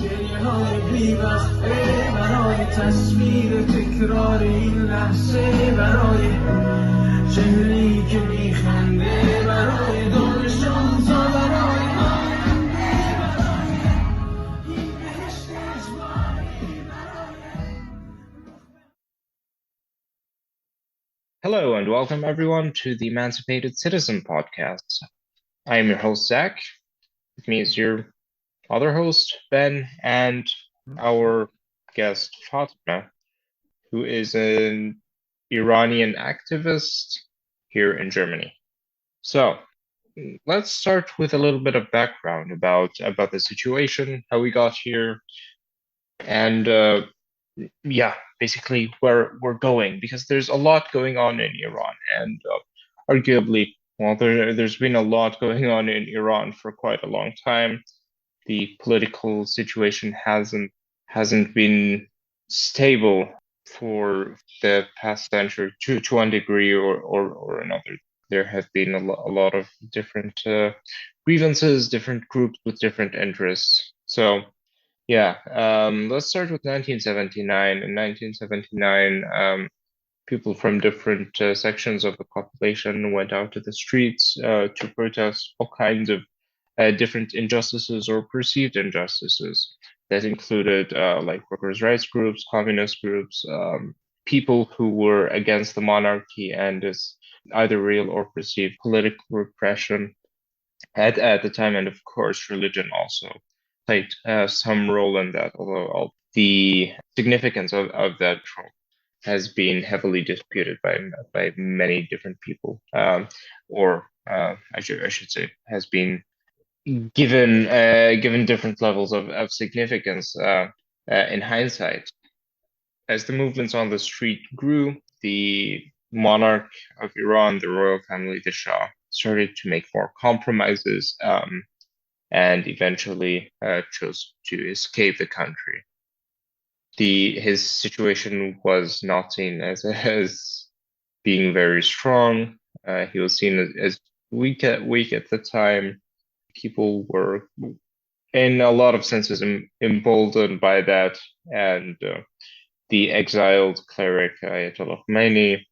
گریه‌های بی‌وقفه برای تصویر تکرار این لحظه، برای چهره‌ای که میخنده، برای دانش آموزا، برای آینده، برای این بهشت اجباری، برای Hello and welcome everyone to the Emancipated Citizen podcast. I am your host, Zach. With me is your other host, Ben, and our guest, Fatima, who is an Iranian activist here in Germany. So let's start with a little bit of background about the situation, how we got here, and basically where we're going, because there's a lot going on in Iran, and arguably, well, there's been a lot going on in Iran for quite a long time. The political situation hasn't been stable for the past century to one degree or another. There have been a lot of different grievances, different groups with different interests. So yeah, let's start with 1979. In 1979, people from different sections of the population went out to the streets to protest all kinds of different injustices or perceived injustices. That included like workers' rights groups, communist groups, people who were against the monarchy and its either real or perceived political repression at the time, and of course, religion also played some role in that, although the significance of that role has been heavily disputed by many different people, or I should say, has been given different levels of significance in hindsight. As the movements on the street grew, the monarch of Iran, the royal family, the Shah, started to make more compromises and eventually chose to escape the country. His situation was not seen as being very strong. He was seen as weak at the time. People were, in a lot of senses, emboldened by that, and the exiled cleric Ayatollah Khomeini,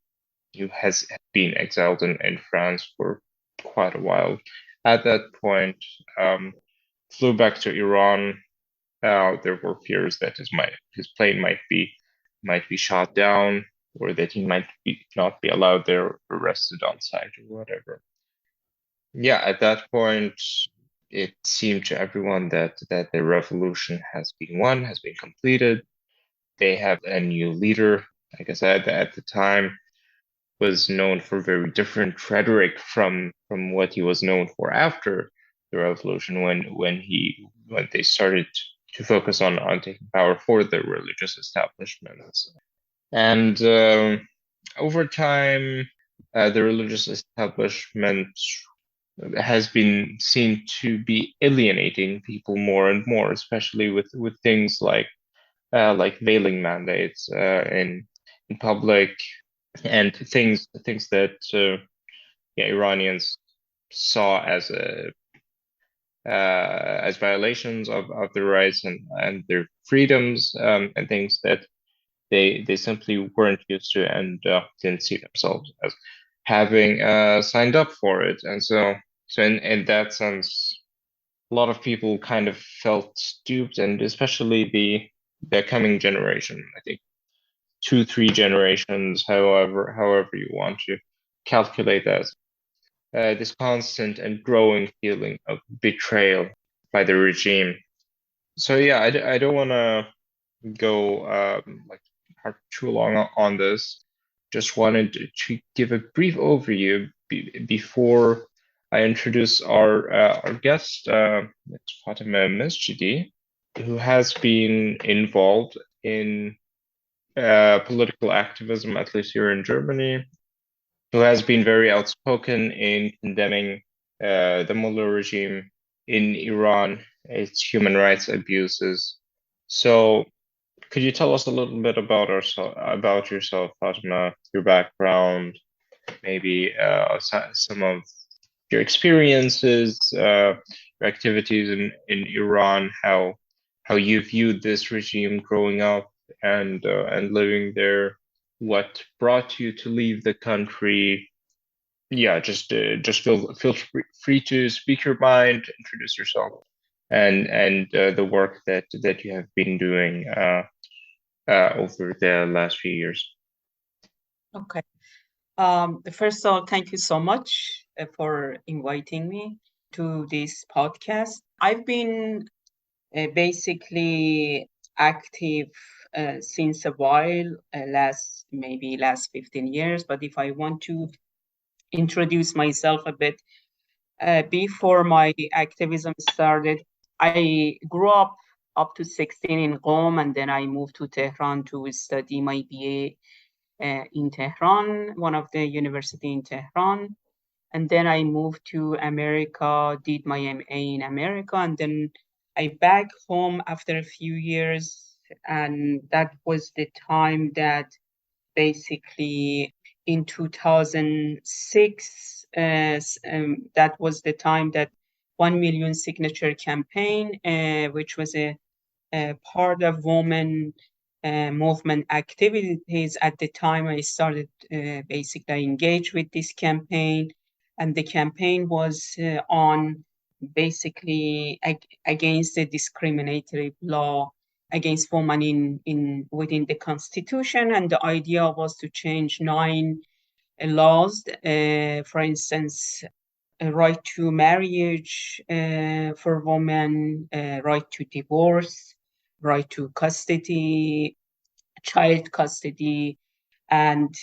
who has been exiled in France for quite a while, at that point flew back to Iran. There were fears that his plane might be shot down, or that he might not be allowed there, arrested on site, or whatever. Yeah, at that point, it seemed to everyone that the revolution has been won, has been completed. They have a new leader. Like I said, at the time, was known for very different rhetoric from what he was known for after the revolution, when they started to focus on taking power for the religious establishments. And over time, the religious establishment has been seen to be alienating people more and more, especially with things like veiling mandates in public, and things that Iranians saw as violations of their rights and their freedoms, and things that they simply weren't used to, and didn't see themselves as having signed up for it. And so in that sense, a lot of people kind of felt duped, and especially the coming generation, I think 2-3 generations, however you want to calculate that, this constant and growing feeling of betrayal by the regime. So yeah, I don't want to go like too long on this. Just wanted to give a brief overview before I introduce our guest, Fati Masjedi, who has been involved in political activism, at least here in Germany, who has been very outspoken in condemning the Mullah regime in Iran, its human rights abuses. So could you tell us a little bit about yourself, Fatima, your background, maybe some of your experiences, your activities in Iran, how how you viewed this regime growing up and living there, what brought you to leave the country. Yeah, just feel free to speak your mind, introduce yourself, and the work that you have been doing over the last few years. Okay. First of all, thank you so much for inviting me to this podcast. I've been basically active since a while, last 15 years. But if I want to introduce myself a bit, before my activism started, I grew up to 16 in Qom, and then I moved to Tehran to study my BA in Tehran, one of the university in Tehran. And then I moved to America, did my MA in America, and then I back home after a few years. And that was the time that basically in 2006, that was the time that 1 million signature campaign, which was a part of women movement activities. At the time I started basically engaged with this campaign, and the campaign was on basically against the discriminatory law against women in within the constitution. And the idea was to change 9 laws, for instance, a right to marriage for women, right to divorce, right to custody, child custody, and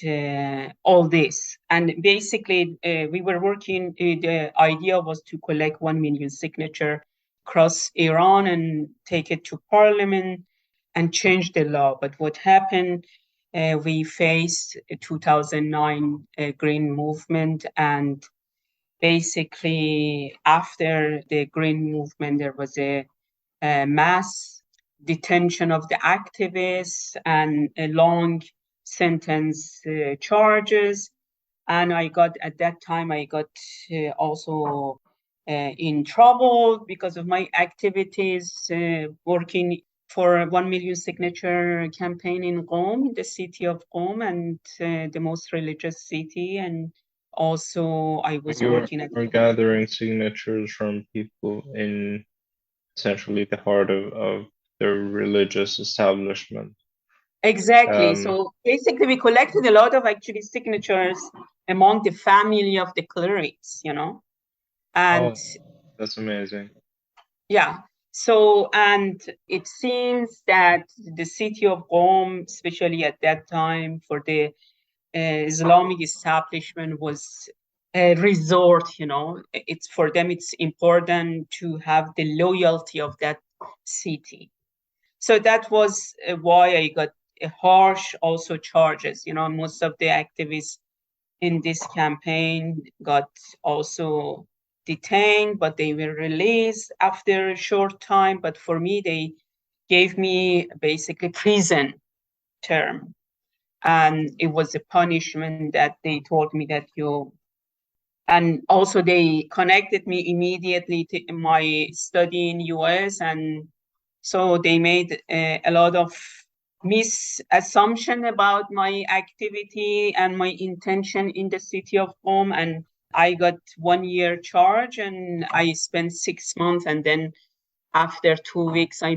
all this. And basically, we were working, the idea was to collect 1 million signature across Iran and take it to parliament and change the law. But what happened, we faced 2009 green movement, and basically after the green movement there was a mass detention of the activists and a long sentence charges. And I got, at that time I got also in trouble because of my activities working for 1 million signature campaign in Qom, the city of Qom, and the most religious city. And also I was working at You're gathering signatures from people in essentially the heart of the religious establishment. Exactly. So basically, we collected a lot of actually signatures among the family of the clerics, and that's amazing. yeah. So, and it seems that the city of Qom, especially at that time, for the Islamic establishment was a resort. It's for them, it's important to have the loyalty of that city. So that was why I got harsh also charges. Most of the activists in this campaign got also detained, but they were released after a short time. But for me, they gave me basically prison term. And it was a punishment that they told me that and also they connected me immediately to my study in US. And so they made a lot of misassumption about my activity and my intention in the city of Qom. And I got 1 year charge, and I spent 6 months. And then after 2 weeks, I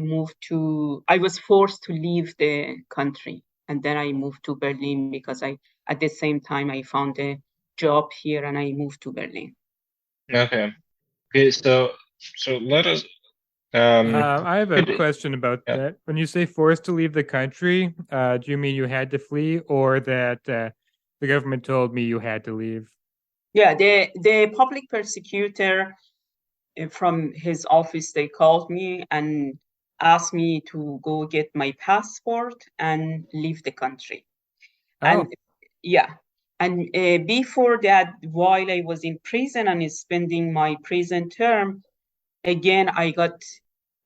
was forced to leave the country. And then I moved to Berlin because at the same time, I found a job here and I moved to Berlin. Okay. So let us. I have a question about that. When you say forced to leave the country, do you mean you had to flee, or that the government told me you had to leave? Yeah, the public prosecutor from his office, they called me and asked me to go get my passport and leave the country. And yeah, and before that, while I was in prison and spending my prison term, again I got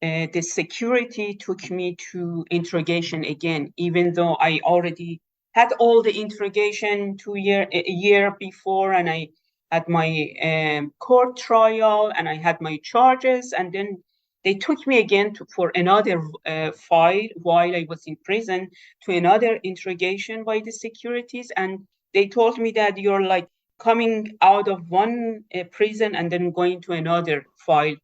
the security took me to interrogation again, even though I already had all the interrogation a year before, and I had my court trial and I had my charges. And then They took me again for another file while I was in prison, to another interrogation by the securities. And they told me that you're like coming out of one prison and then going to another file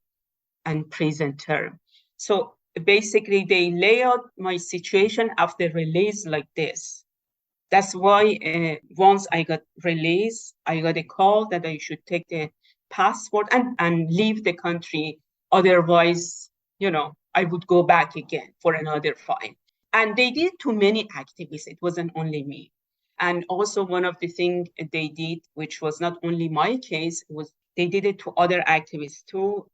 and prison term. So basically, they lay out my situation after release like this. That's why once I got released, I got a call that I should take the passport and leave the country. Otherwise, I would go back again for another fine. And they did to many activists. It wasn't only me. And also one of the things they did, which was not only my case, was they did it to other activists too.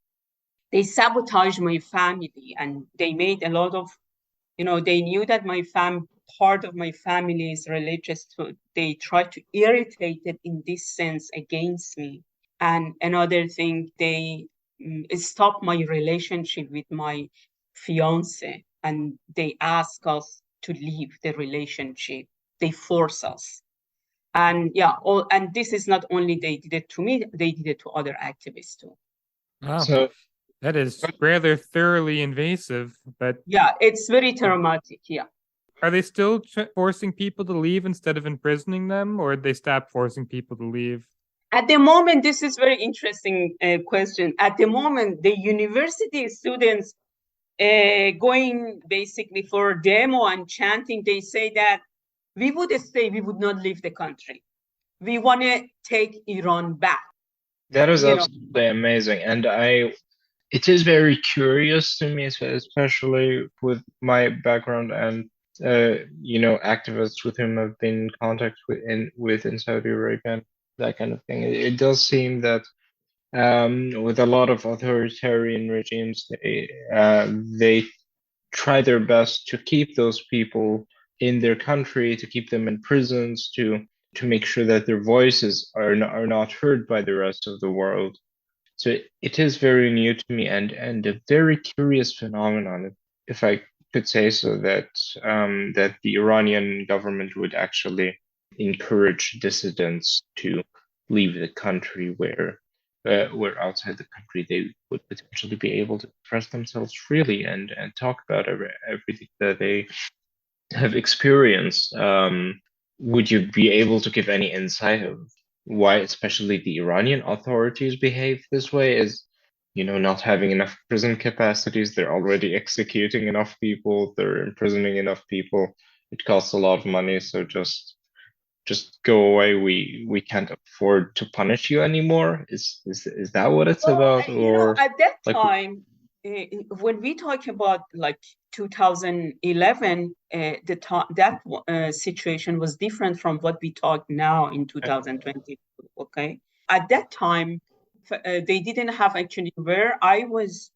They sabotaged my family, and they made a lot of, they knew that part of my family is religious, so they tried to irritate it in this sense against me. And another thing, they stopped my relationship with my fiance, and they asked us to leave the relationship. They force us. And and this is not only they did it to me, they did it to other activists too. Wow. So that is rather thoroughly invasive, but yeah, it's very traumatic. Yeah. Are they still forcing people to leave instead of imprisoning them, or did they stop forcing people to leave? At the moment, this is very interesting question. At the moment, the university students going basically for demo and chanting, they say that we would stay, we would not leave the country. We want to take Iran back. That is absolutely amazing. And it is very curious to me, especially with my background and activists with whom I've been in contact with in Saudi Arabia and that kind of thing. It does seem that with a lot of authoritarian regimes, they try their best to keep those people in their country, to keep them in prisons, to make sure that their voices are not heard by the rest of the world. So it is very new to me and a very curious phenomenon, if I could say so, that the Iranian government would actually encourage dissidents to leave the country where outside the country they would potentially be able to express themselves freely and talk about everything that they have experienced. Would you be able to give any insight of why especially the Iranian authorities behave this way? Is not having enough prison capacities, they're already executing enough people, they're imprisoning enough people, it costs a lot of money, so just go away, we can't afford to punish you anymore? Is that what it's about? Or at that time, when we talk about like 2011, that situation was different from what we talk now in 2020. Okay, at that time, they didn't have actually where I was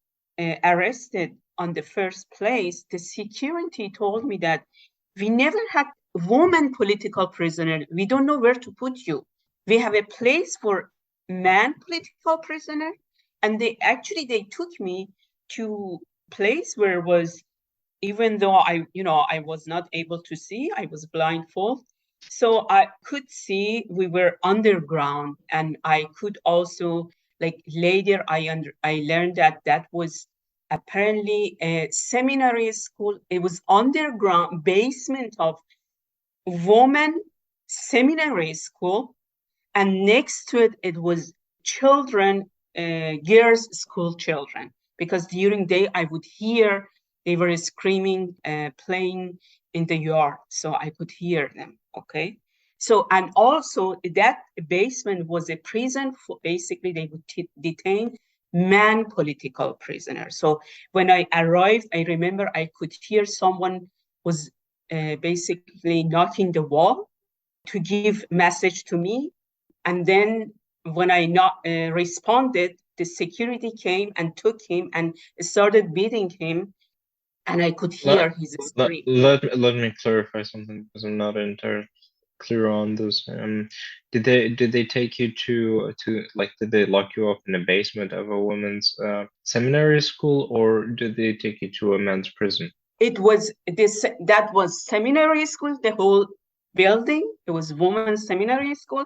arrested on the first place. The security told me that we never had woman political prisoner. We don't know where to put you. We have a place for man political prisoner, and they took me to place where was, even though I was not able to see, I was blindfolded, so I could see we were underground, and I could also, like, later I learned that was apparently a seminary school. It was underground basement of woman seminary school, and next to it was children, girls school children, because during day I would hear they were screaming, playing in the yard, so I could hear them. Okay, so, and also that basement was a prison for, basically they would detain man political prisoners. So when I arrived, I remember I could hear someone was basically knocking the wall to give message to me, and then when I not responded, the security came and took him and started beating him, and I could hear his scream. Let me clarify something, because I'm not entirely clear on this. Did they take you to like, did they lock you up in the basement of a women's seminary school, or did they take you to a men's prison? It was that was seminary school, the whole building. It was women's seminary school.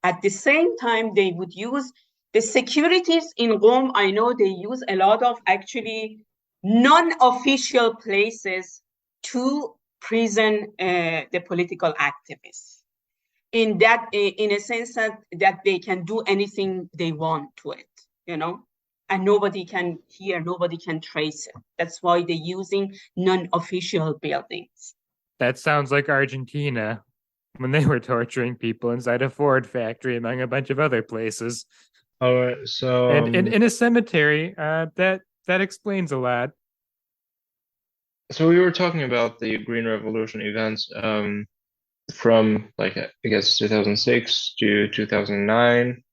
At the same time, they would use The securities in Qom, I know they use a lot of actually non-official places to prison the political activists. In a sense that they can do anything they want to it, and nobody can hear, nobody can trace it. That's why they're using non-official buildings. That sounds like Argentina when they were torturing people inside a Ford factory, among a bunch of other places. All right, so and in a cemetery, that explains a lot. So we were talking about the Green Revolution events from like I guess 2006 to 2009.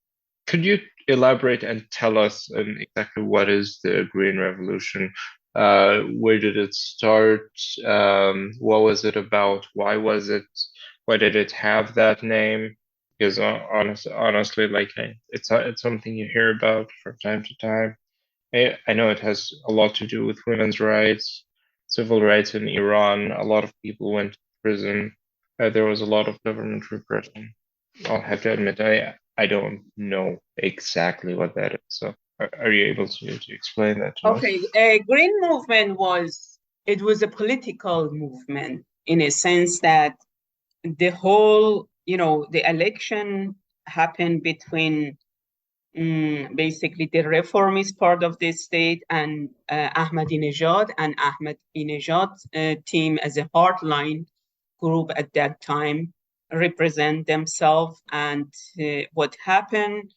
Could you elaborate and tell us exactly what is the Green Revolution? Where did it start? What was it about? Why did it have that name? Because honestly, like it's something you hear about from time to time. I know it has a lot to do with women's rights, civil rights in Iran. A lot of people went to prison. There was a lot of government repression. I'll have to admit, I don't know exactly what that is. So are you able to explain that to us? Okay, Green Movement was a political movement in a sense that the whole, the election happened between basically the reformist part of the state and Ahmadinejad, and Ahmadinejad's team as a hardline group at that time represent themselves. And what happened,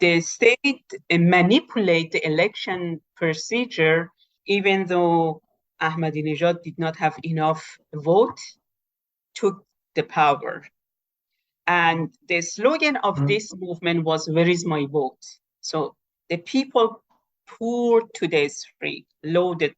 the state manipulate the election procedure, even though Ahmadinejad did not have enough vote, took the power. And the slogan of this movement was, "Where is my vote?" So the people poured to the street, loaded.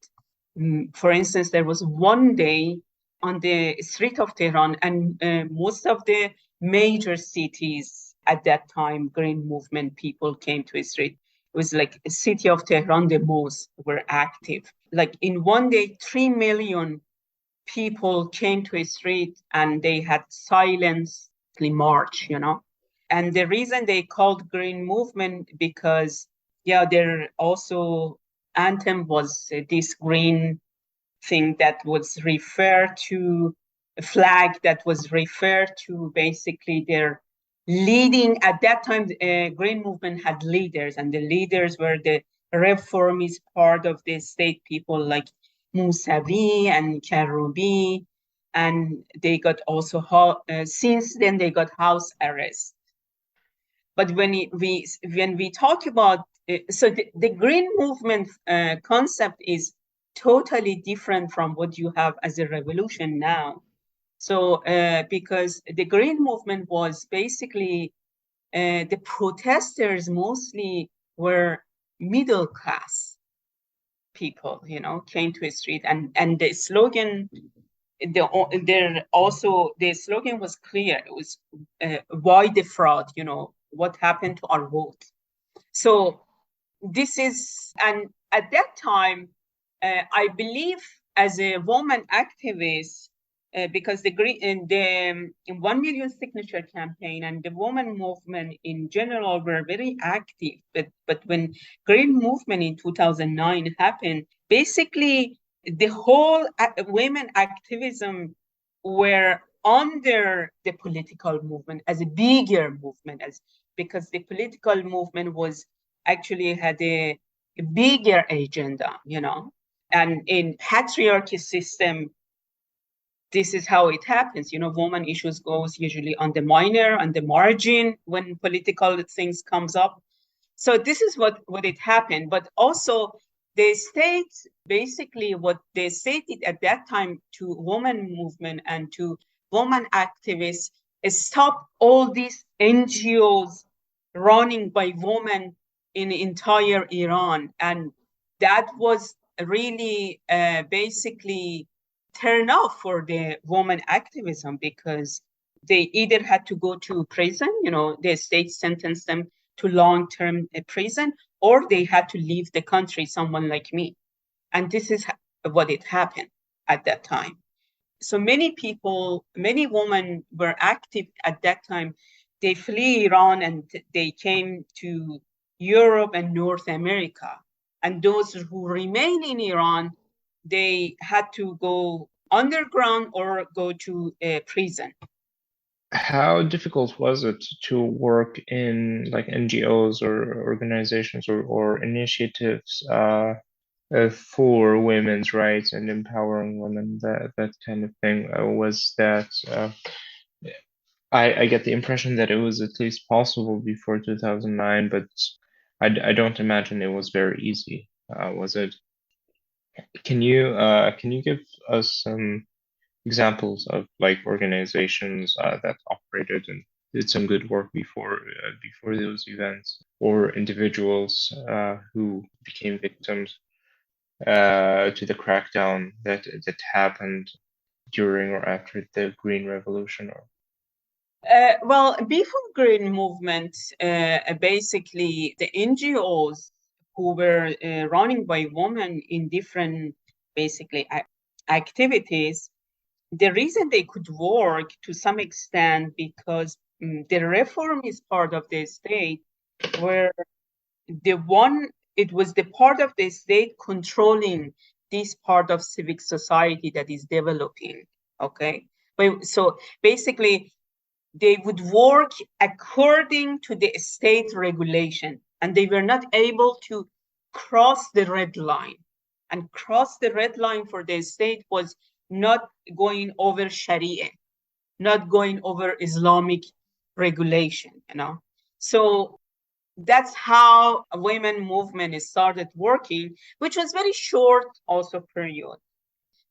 For instance, there was one day on the street of Tehran, and most of the major cities at that time, Green Movement people came to the street. It was like the city of Tehran, the most were active. Like in one day, 3 million people came to a street, and they had silence march, and the reason they called Green Movement because their also anthem was this green thing that was referred to a flag that was referred to basically their leading at that time. Green Movement had leaders, and the leaders were the reformist part of the state people like Musavi and Karoubi. And they got also since then they got house arrest. But when we talk about so the Green Movement concept is totally different from what you have as a revolution now. So because the Green Movement was basically the protesters mostly were middle class people, came to a street, and the slogan. The slogan was clear. It was why the fraud, what happened to our vote. So this is, and at that time, I believe as a woman activist, because the 1 million signature campaign and the woman movement in general were very active. But when Green Movement in 2009 happened, basically the whole women activism were under the political movement as a bigger movement, because the political movement was actually had a bigger agenda, and in patriarchy system, this is how it happens. Woman issues goes usually on the minor, on the margin when political things comes up. So this is what it happened. But also the state, basically what the state did at that time to woman movement and to woman activists is stop all these NGOs running by women in entire Iran. And that was really basically turn off for the woman activism, because they either had to go to prison, the state sentenced them to long-term prison, or they had to leave the country, someone like me. And this is what it happened at that time. So many women were active at that time. They flee Iran and they came to Europe and North America. And those who remain in Iran, they had to go underground or go to prison. How difficult was it to work in like NGOs or organizations or initiatives for women's rights and empowering women, that kind of thing? Was that I get the impression that it was at least possible before 2009, but I don't imagine it was very easy. Was it? Can you give us some examples of like organizations that operated and did some good work before those events, or individuals who became victims to the crackdown that happened during or after the Green Revolution? Or Well, before Green Movement, basically the NGOs who were running by women in different basically activities, the reason they could work to some extent because the reformist part of the state were it was the part of the state controlling this part of civic society that is developing. Okay. So basically they would work according to the state regulation, and they were not able to cross the red line. And cross the red line for the state was not going over Sharia, not going over Islamic regulation, So that's how a women movement started working, which was very short also period.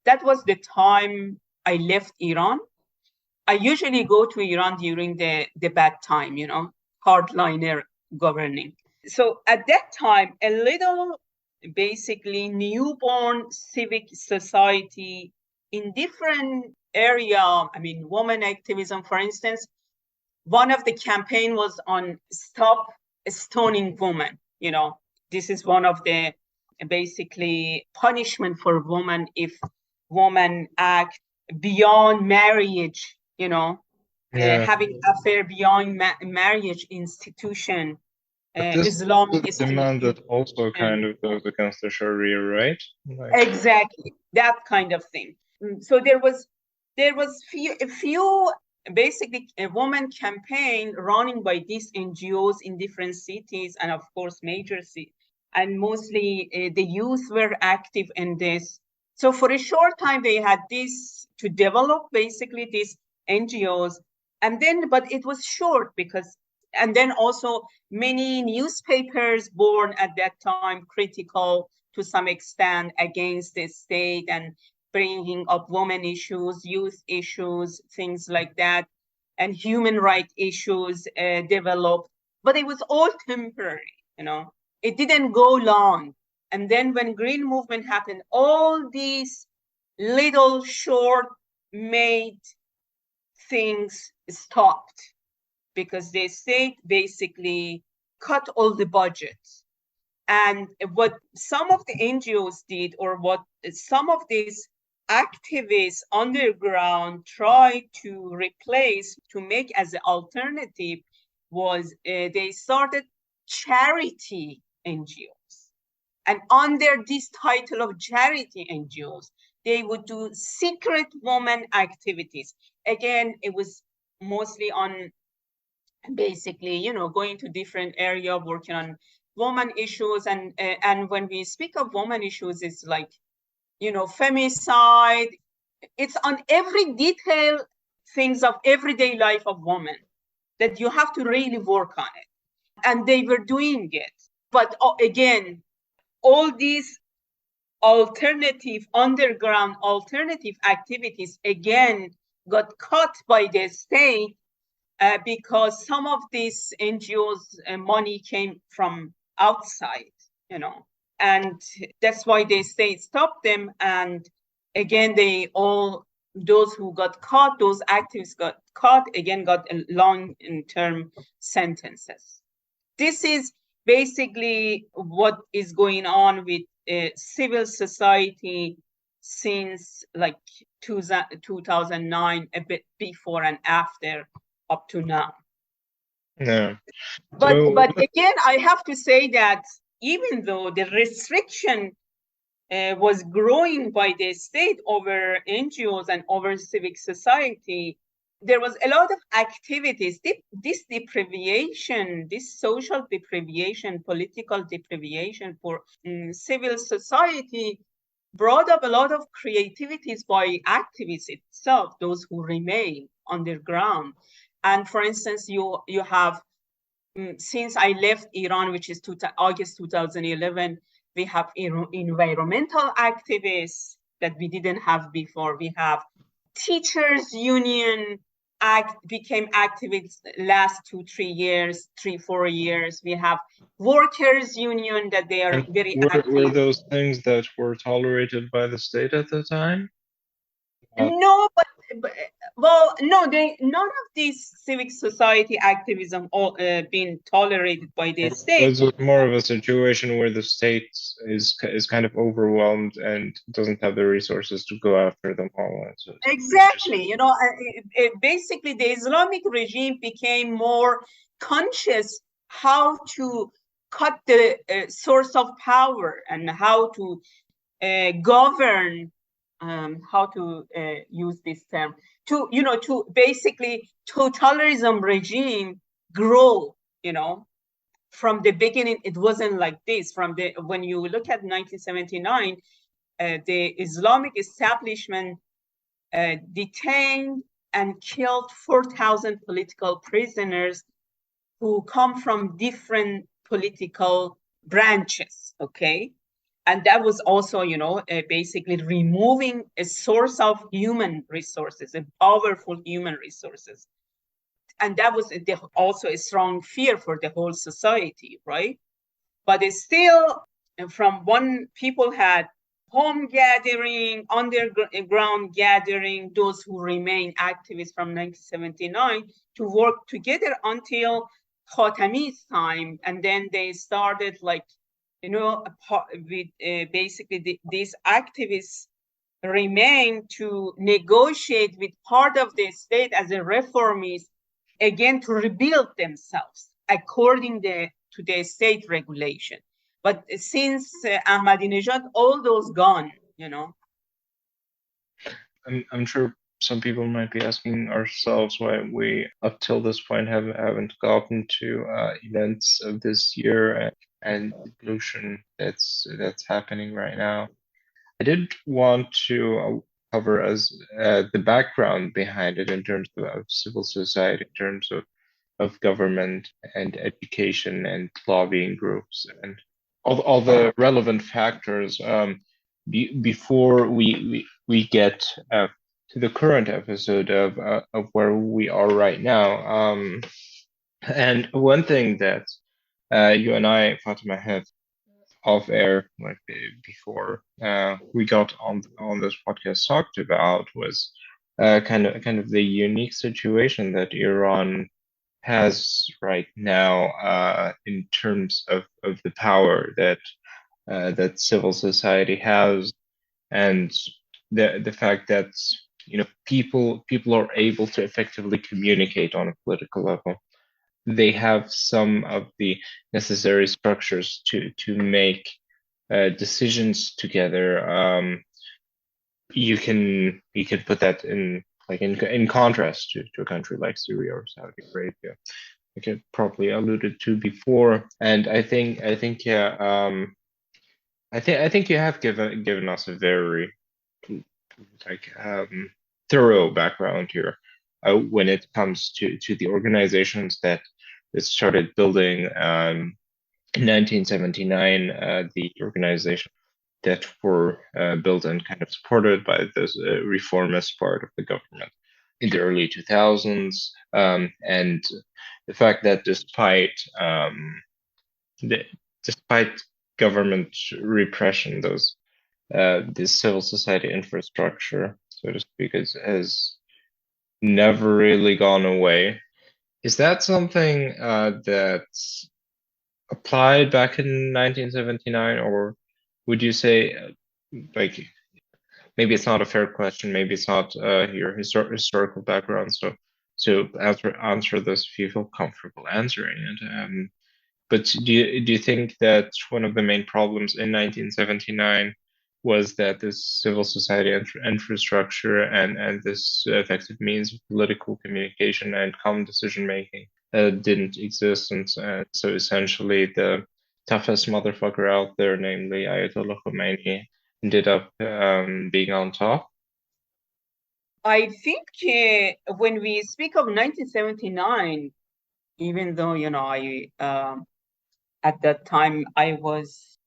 That was the time I left Iran. I usually go to Iran during the bad time, hardliner governing. So at that time, a little basically newborn civic society in different area. I mean, women activism, for instance, one of the campaign was on stop stoning women. This is one of the basically punishment for women if women act beyond marriage, having affair beyond marriage institution, Islamic the demand that also kind of goes against the Sharia, right? Exactly, that kind of thing. So there was a few basically a woman campaign running by these NGOs in different cities and of course major cities, and mostly the youth were active in this. So for a short time they had this to develop basically these NGOs, and then but it was short because and then also many newspapers born at that time critical to some extent against the state and bringing up women issues, youth issues, things like that, and human rights issues developed. But it was all temporary, It didn't go long. And then when Green Movement happened, all these little short-made things stopped because the state basically cut all the budgets. And what some of the NGOs did, or what some of these activists underground tried to replace, to make as an alternative, was they started charity NGOs. And under this title of charity NGOs, they would do secret women activities. Again, it was mostly on basically, going to different area, working on woman issues. And when we speak of woman issues, it's like, femicide. It's on every detail things of everyday life of women that you have to really work on it. And they were doing it. But again, all these underground alternative activities, again, got cut by the state because some of these NGOs' money came from outside, and that's why the state stopped them. And again, those who got caught, those activists got caught, again, got long-term sentences. This is basically what is going on with civil society since like 2009, a bit before and after, up to now. No. But again, I have to say that even though the restriction was growing by the state over NGOs and over civic society, there was a lot of activities. This deprivation, this social deprivation, political deprivation for civil society brought up a lot of creativities by activists itself, those who remain underground. And for instance, you have, since I left Iran, which is August 2011, we have environmental activists that we didn't have before. We have teachers union became activists last 2-3 years, 3-4 years. We have workers union that they are very active. Were those things that were tolerated by the state at the time? No, but well, no, none of these civic society activism all been tolerated by the state. It's more of a situation where the state is kind of overwhelmed and doesn't have the resources to go after them all. So exactly, you know, basically the Islamic regime became more conscious how to cut the source of power and how to govern. How to use this term, to basically totalitarianism regime grow, from the beginning. It wasn't like this. When you look at 1979, the Islamic establishment detained and killed 4,000 political prisoners who come from different political branches, okay? And that was also, basically removing a source of human resources, a powerful human resources. And that was also a strong fear for the whole society, right? But it's still, from one, people had home gathering, underground gathering, those who remain activists from 1979 to work together until Khatami's time. And then they started basically these activists remain to negotiate with part of the state as a reformist, again, to rebuild themselves according to the state regulation. But since Ahmadinejad, all those gone, I'm sure some people might be asking ourselves why we, up till this point, haven't gotten to events of this year and the pollution that's happening right now. I did want to cover as the background behind it in terms of civil society, in terms of government and education and lobbying groups and all the relevant factors before we get to the current episode of where we are right now. And one thing that you and I, Fatima, had off air, like before we got on this podcast, talked about was kind of the unique situation that Iran has right now in terms of the power that civil society has, and the fact that people are able to effectively communicate on a political level. They have some of the necessary structures to make decisions together. You can put that in contrast to a country like Syria or Saudi Arabia, like I probably alluded to before. And I think yeah, I think you have given us a very thorough background here when it comes to the organizations that started building in 1979, the organization that were built and kind of supported by this reformist part of the government in the early 2000s, and the fact that despite government repression, this civil society infrastructure, so to speak, has never really gone away. Is that something that's applied back in 1979, or would you say, maybe it's not a fair question, maybe it's not your historical background, so So answer this if you feel comfortable answering it. But do you think that one of the main problems in 1979 was that this civil society infrastructure and this effective means of political communication and common decision making didn't exist, and so essentially the toughest motherfucker out there, namely Ayatollah Khomeini, ended up being on top? I think when we speak of 1979, even though at that time I was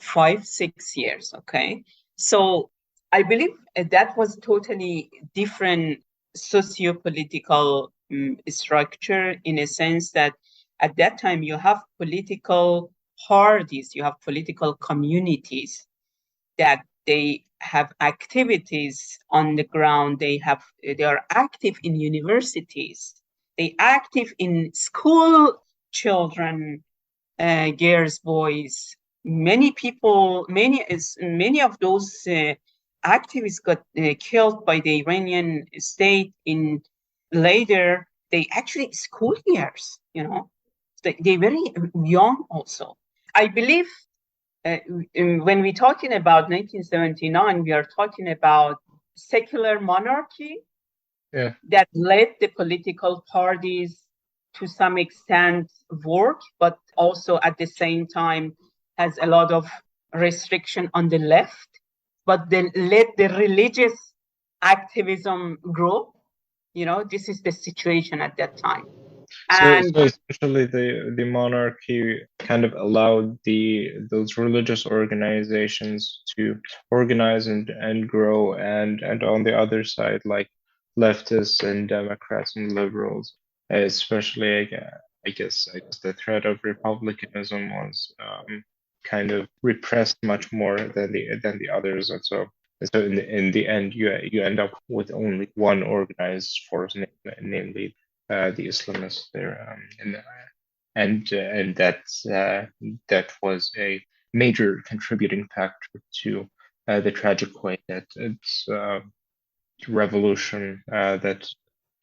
5-6 years, okay, so I believe that was totally different socio-political structure, in a sense that at that time you have political parties, you have political communities that they have activities on the ground. They are active in universities. They active in school children, girls, boys. Many people, many of those activists got killed by the Iranian state in later. They actually school years. They very young also. I believe when we're talking about 1979, we are talking about secular monarchy that led the political parties to some extent work, but also at the same time has a lot of restriction on the left, but they let the religious activism grow. This is the situation at that time. So essentially, the monarchy kind of allowed those religious organizations to organize and grow, and on the other side, like leftists and Democrats and liberals, especially, I guess the threat of republicanism was kind of repressed much more than the others, and so in the end, you end up with only one organized force, namely the Islamists there, and that was a major contributing factor to the tragic way that its revolution, that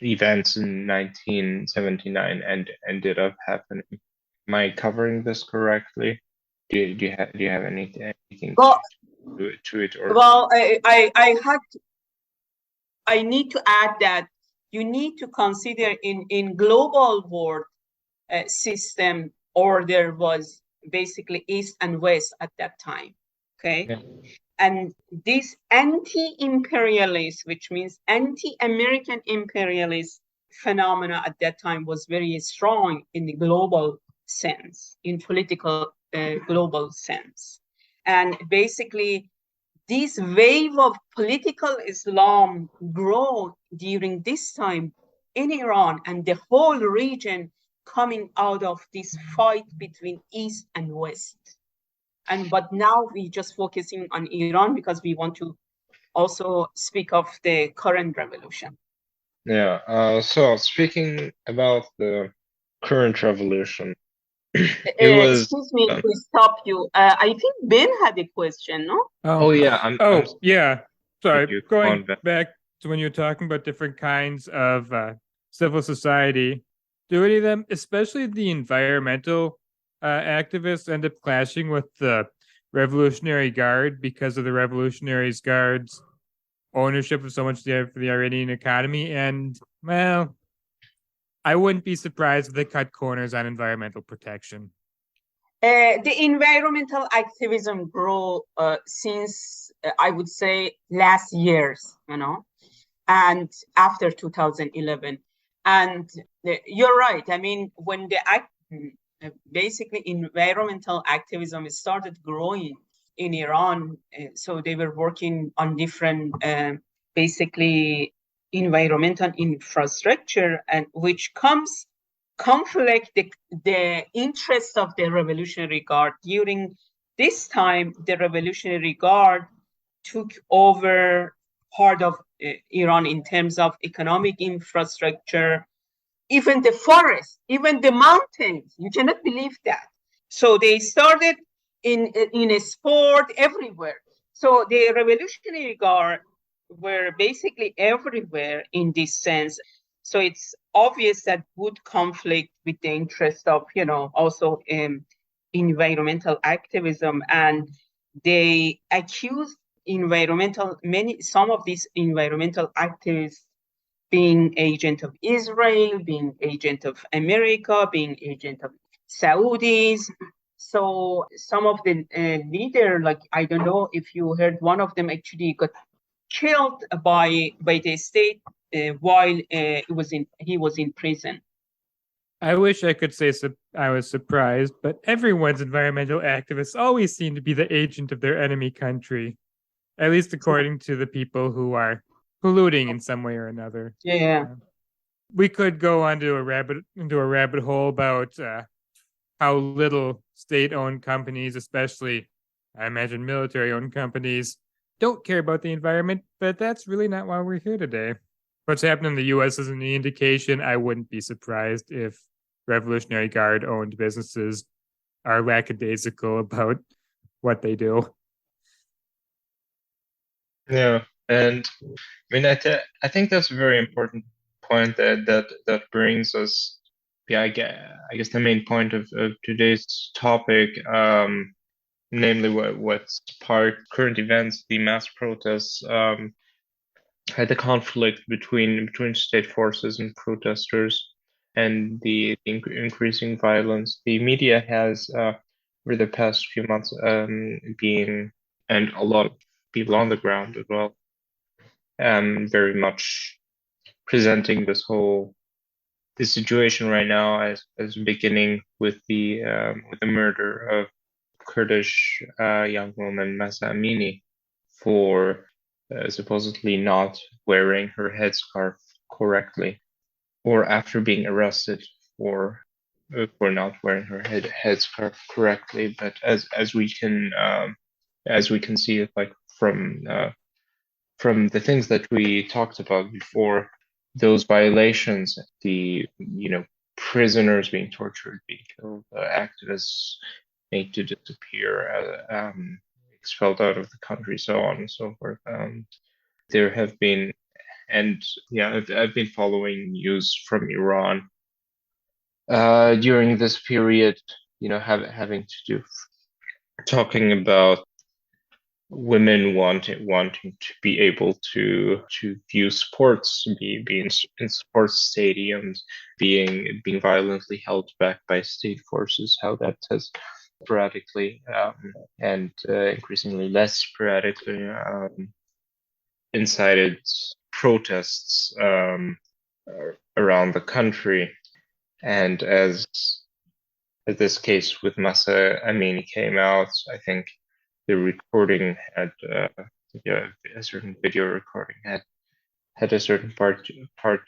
events in 1979 ended up happening. Am I covering this correctly? Do you have anything to it? Or well, I need to add that you need to consider in global world system order was basically East and West at that time, okay? Yeah. And this anti-imperialist, which means anti-American imperialist phenomena at that time was very strong in the global sense, in political global sense. And basically, this wave of political Islam grew during this time in Iran and the whole region coming out of this fight between East and West. But now we're just focusing on Iran because we want to also speak of the current revolution. Yeah. So speaking about the current revolution, excuse me to stop you. I think Ben had a question, no? Oh yeah. Yeah. Sorry. Going back to when you were talking about different kinds of civil society, do any of them, especially the environmental activists, end up clashing with the Revolutionary Guard because of the Revolutionary Guard's ownership of so much for the Iranian economy? And, well, I wouldn't be surprised if they cut corners on environmental protection. The environmental activism grew since, I would say, last years, and after 2011. And you're right. I mean, when basically environmental activism started growing in Iran, so they were working on different basically environmental infrastructure, and which conflict the interests of the Revolutionary Guard. During this time, the Revolutionary Guard took over part of Iran in terms of economic infrastructure, even the forest, even the mountains. You cannot believe that. So they started in a sport everywhere. So the Revolutionary Guard were basically everywhere in this sense. So it's obvious that would conflict with the interest of, also environmental activism. And they accuse some of these environmental activists being agent of Israel, being agent of America, being agent of Saudis. So some of the leader, like, I don't know if you heard, one of them actually got killed by the state while he was in prison. I wish I could say I was surprised, but everyone's environmental activists always seem to be the agent of their enemy country, at least according to the people who are polluting in some way or another. Yeah. We could go into a rabbit hole about how little state-owned companies, especially, I imagine, military-owned companies, don't care about the environment, but that's really not why we're here today. What's happened in the U.S. is an indication. I wouldn't be surprised if Revolutionary Guard-owned businesses are lackadaisical about what they do. Yeah, and I mean, I think that's a very important point that brings us. Yeah, I guess the main point of today's topic, namely what sparked current events, the mass protests, had the conflict between state forces and protesters, and the increasing violence. The media has, over the past few months, been, and a lot of people on the ground as well, very much presenting this situation right now as beginning with the murder of Kurdish young woman Mahsa Amini for supposedly not wearing her headscarf correctly, or after being arrested for not wearing her headscarf correctly. But as we can see, like from the things that we talked about before, those violations, the prisoners being tortured, being killed, activists made to disappear, expelled out of the country, so on and so forth. There have been, and yeah, I've been following news from Iran during this period, having to do, talking about women wanting to be able to view sports, be in sports stadiums, being violently held back by state forces, how that has sporadically and increasingly less sporadically incited protests around the country. And as this case with Mahsa Amini came out, I think the recording had a certain video recording had a certain part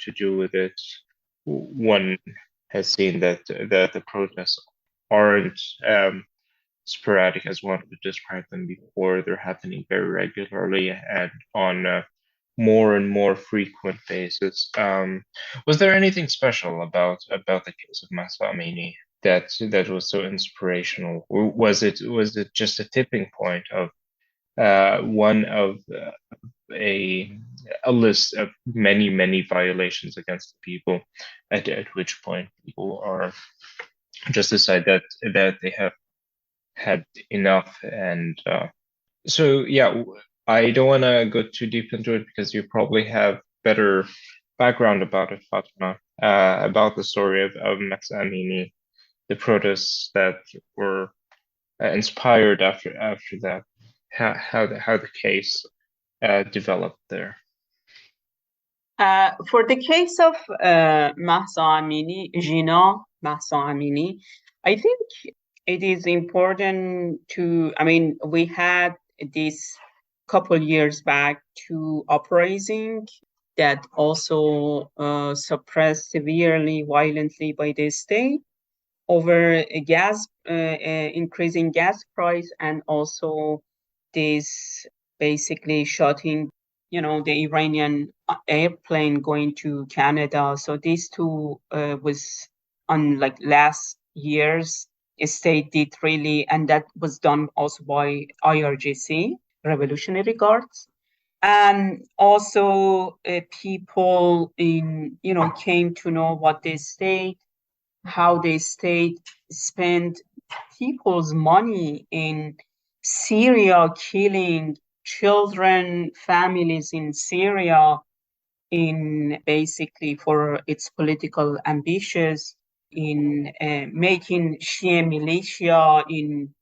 to do with it. One has seen that the protests aren't sporadic as one would describe them before. They're happening very regularly and on a more and more frequent basis. Was there anything special about the case of Mahsa Amini that was so inspirational? Or was it just a tipping point of one of a list of many violations against the people, at which point people are just decide that they have had enough? And so yeah, I don't want to go too deep into it because you probably have better background about it, Fatima, about the story of Mahsa Amini, the protests that were inspired after that, how the case developed there. For the case of Mahsa Amini, Jina Mahsa Amini, I think it is important to, we had this couple years back two uprising that also suppressed severely, violently by the state over increasing gas price, and also this basically shutting, the Iranian airplane going to Canada. So these two was on last year's state did really, and that was done also by IRGC, Revolutionary Guards. And also people came to know what the state, how the state spent people's money in Syria, killing children, families in Syria, in basically for its political ambitions, in making Shia militia in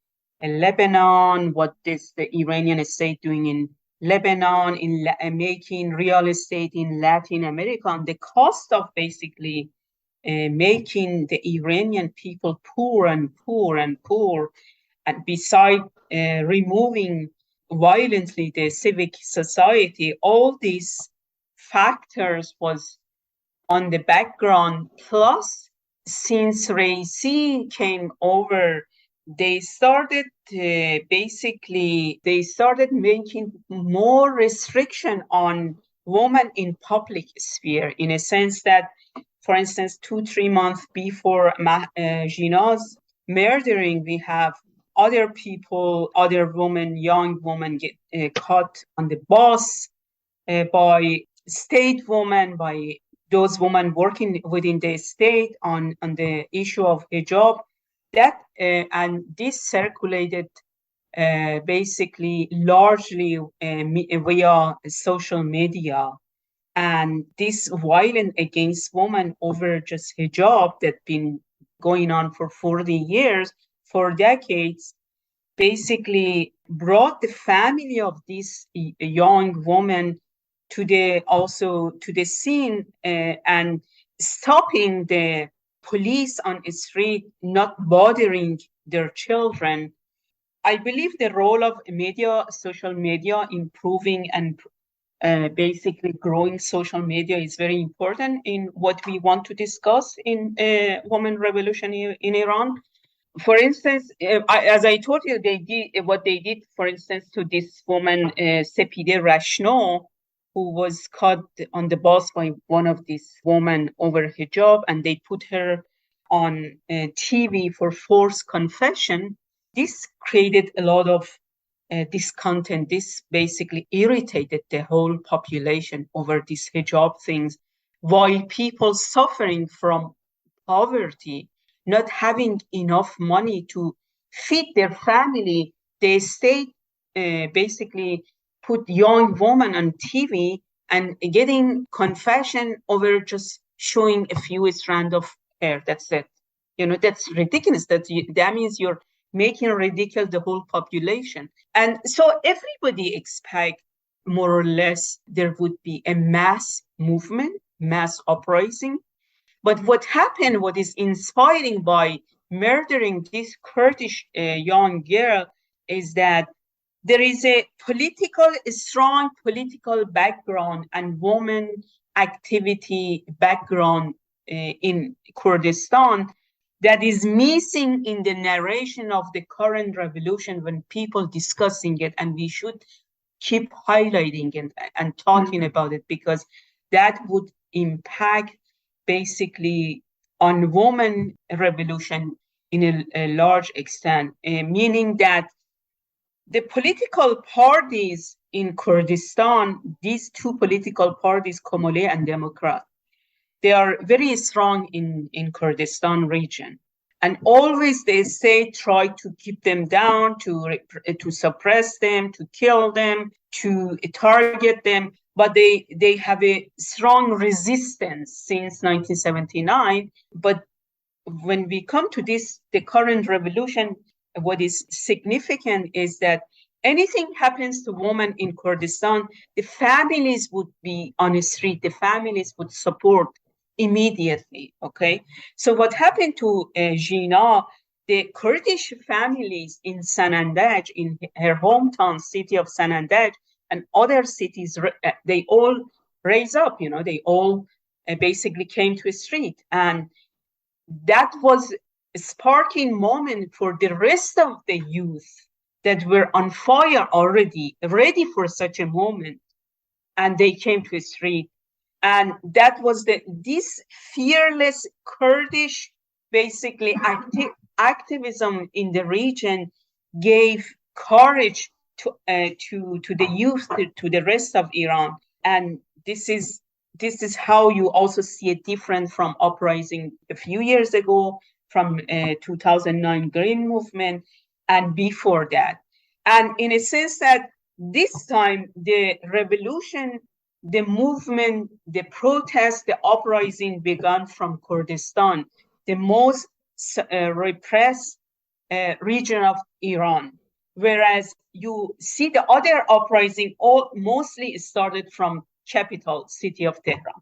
Lebanon, what is the Iranian state doing in Lebanon, in making real estate in Latin America, and the cost of basically making the Iranian people poor and poor and poor, and beside removing violently the civic society, all these factors was on the background. Plus, since Raisi came over, they started making more restriction on women in public sphere, in a sense that, for instance, 2-3 months before Gina's murdering, we have other people, other women, young women get caught on the bus by state women, by those women working within the state on the issue of hijab. That and this circulated basically largely via social media. And this violence against women over just hijab that been going on for 40 years, for decades, basically brought the family of this young woman to the scene, and stopping the police on the street not bothering their children. I believe the role of media, social media, improving and basically growing social media is very important in what we want to discuss in women revolution in Iran. For instance, as I told you, they did what they did, for instance, to this woman, Sepide Rashno, who was caught on the bus by one of these women over hijab, and they put her on TV for forced confession. This created a lot of discontent. This basically irritated the whole population over these hijab things, while people suffering from poverty, not having enough money to feed their family, the state basically put young women on TV and getting confession over just showing a few strands of hair. That's it. That's ridiculous. That means you're making ridiculous the whole population. And so everybody expect more or less there would be a mass movement, mass uprising. But what happened, what is inspiring by murdering this Kurdish young girl, is that there is a strong political background and woman activity background in Kurdistan that is missing in the narration of the current revolution when people discussing it. And we should keep highlighting it and talking about it, because that would impact basically on women revolution in a large extent, meaning that the political parties in Kurdistan, these two political parties, Komole and Democrat, they are very strong in Kurdistan region. And always they say try to keep them down, to suppress them, to kill them, to target them. But they have a strong resistance since 1979. But when we come to the current revolution, what is significant is that anything happens to women in Kurdistan, the families would be on the street, the families would support immediately, okay? So what happened to Gina, the Kurdish families in Sanandaj, in her hometown city of Sanandaj, and other cities, they all raise up, they all basically came to a street. And that was a sparking moment for the rest of the youth that were on fire already, ready for such a moment. And they came to a street. And that was this fearless Kurdish, basically activism in the region gave courage to the youth, to the rest of Iran. And this is how you also see it different from uprising a few years ago, from 2009 Green Movement, and before that. And in a sense that this time the revolution, the movement, the protest, the uprising began from Kurdistan, the most repressed region of Iran. Whereas you see the other uprising all mostly started from capital city of Tehran.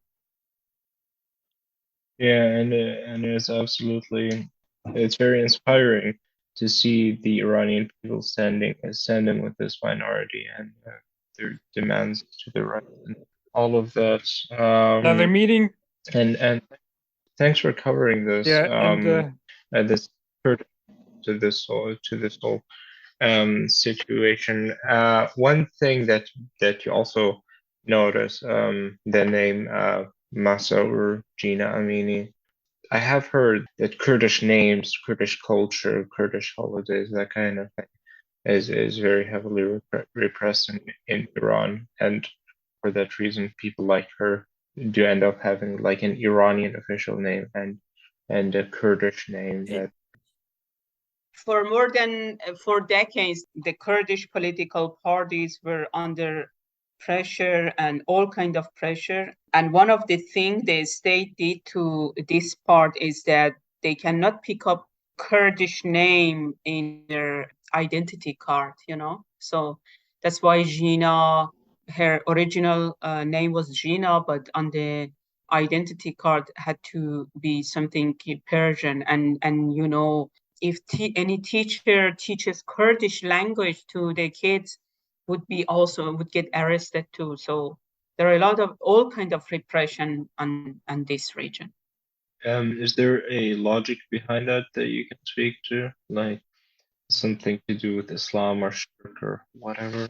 Yeah, and it's absolutely, it's very inspiring to see the Iranian people standing with this minority and their demands to the right and all of that. Now they're meeting. And thanks for covering this. Yeah, and this to this whole situation. One thing that you also notice, the name Masa or Gina Amini. I have heard that Kurdish names, Kurdish culture, Kurdish holidays, that kind of thing, is very heavily repressed in Iran, and for that reason, people like her do end up having like an Iranian official name and a Kurdish name that. For more than 4 decades, the Kurdish political parties were under pressure and all kind of pressure. And one of the things the state did to this part is that they cannot pick up Kurdish name in their identity card, So that's why Gina, her original name was Gina, but on the identity card had to be something Persian. And if any teacher teaches Kurdish language to the kids, would get arrested too. So there are a lot of all kind of repression on this region. Is there a logic behind that you can speak to, like something to do with Islam or shirk or whatever?